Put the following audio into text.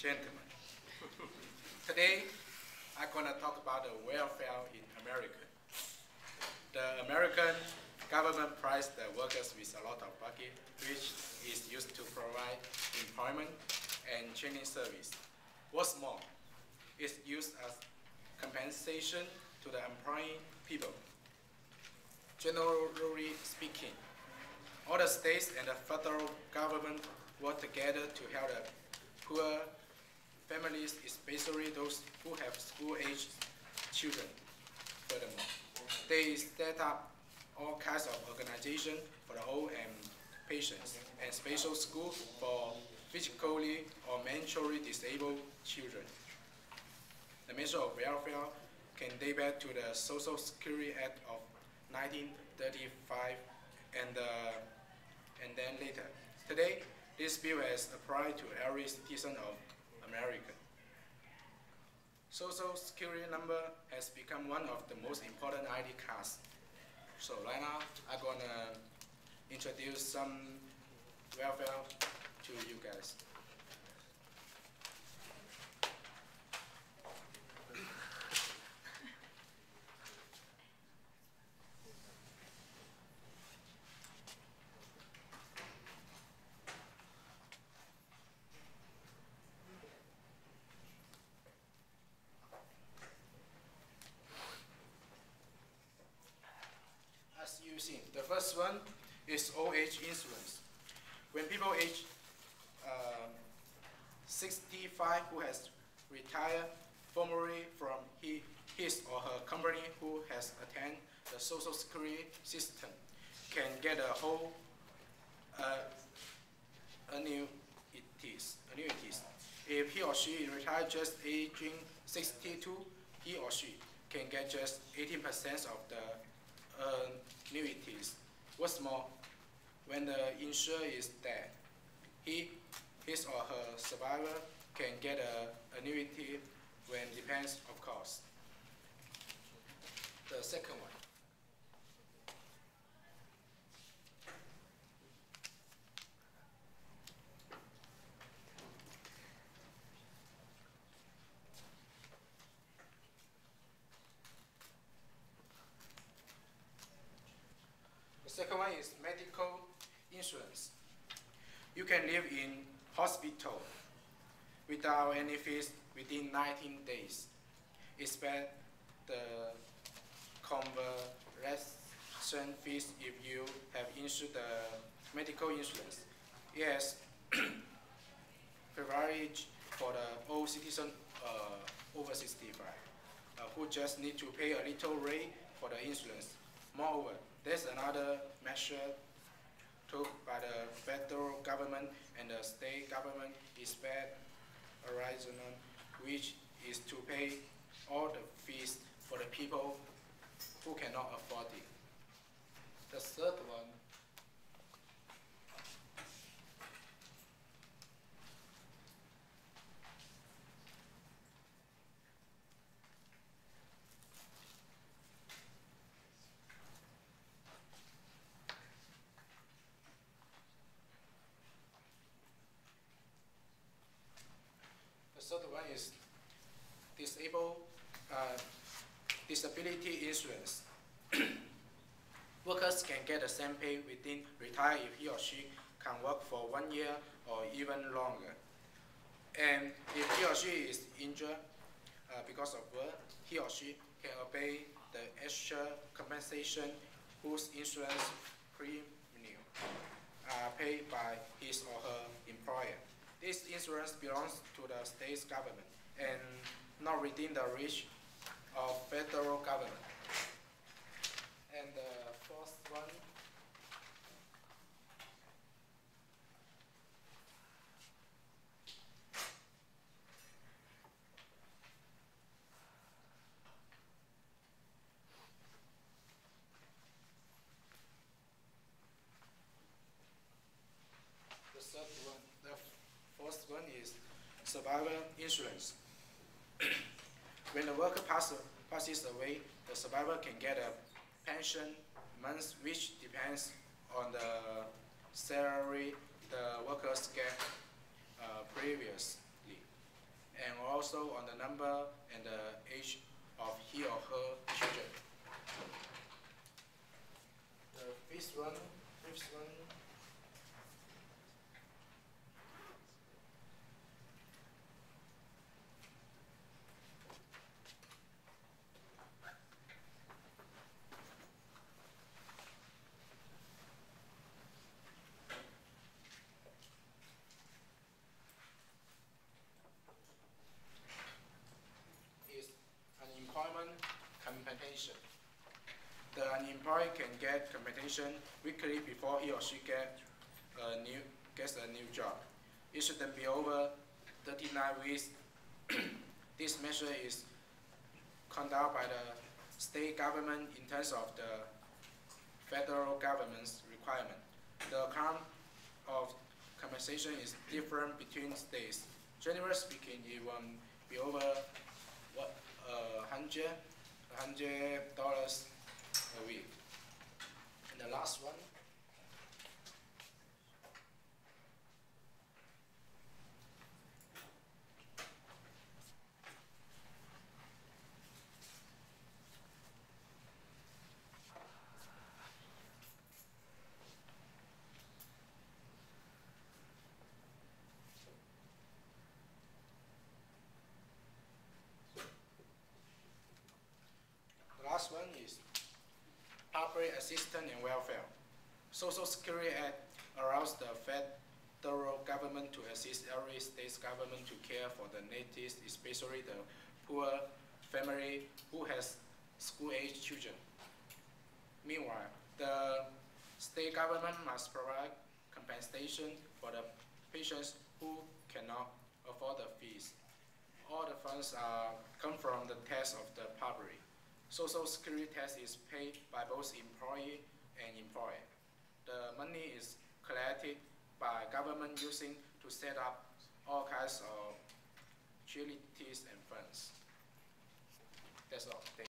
gentlemen. Today, I'm going to talk about the welfare in America. The American government provides the workers with a lot of budget, which is used to provide employment and training service. What's more, it's used as compensation to the employing people. Generally speaking, all the states and the federal government work together to help the poor families, especially those who have school-aged children. Furthermore, they set up all kinds of organizations for the old and patients, and special schools for physically or mentally disabled children. The measure of welfare can date back to the Social Security Act of 1935 and then later. Today, this bill has applied to every citizen of America. Social Security number has become one of the most important ID cards. So right now, I'm gonna introduce some welfare to you guys. As you see, the first one is old age insurance. When people age 65 who has retired formally from his or her company who has attained the Social Security system can get a whole annuities. If he or she retired just aging 62, he or she can get just 18% of the annuities. What's more, when the insurer is dead, his or her survivor can get an annuity when depends, of course. The second one. The second one is medical insurance. You can live in hospital without any fees within 19 days, except the convalescent fees if you have insured the medical insurance. It has privilege for the old citizen over 65 who just need to pay a little rate for the insurance. Moreover, there's another measure took by the federal government and the state government is Horizon, which is to pay all the fees for the people who cannot afford it. The third one. The third one is disability insurance. Workers can get the same pay within retire if he or she can work for 1 year or even longer. And if he or she is injured because of work, he or she can obey the extra compensation whose insurance premium are paid by his or her employer. This insurance belongs to the state government and not within the reach of federal government. And the fourth one. The fourth one is survivor insurance. When the worker passes away, the survivor can get a pension month, which depends on the salary the workers get previously. and also on the number and the age of he or her children. The fifth one is unemployment compensation. The unemployed can get compensation weekly before he or she gets a new job. It shouldn't be over 39 weeks. This measure is conducted by the state government in terms of the federal government's requirement. The amount of compensation is different between states. Generally speaking, it won't be over $100 a week. And the last one. The last one is public assistance and welfare. Social Security Act allows the federal government to assist every state government to care for the natives, especially the poor family who has school-age children. Meanwhile, the state government must provide compensation for the patients who cannot afford the fees. All the funds come from the tax of the public. Social Security tax is paid by both employee and employer. The money is collected by government using to set up all kinds of charities and funds. That's all. Thank you.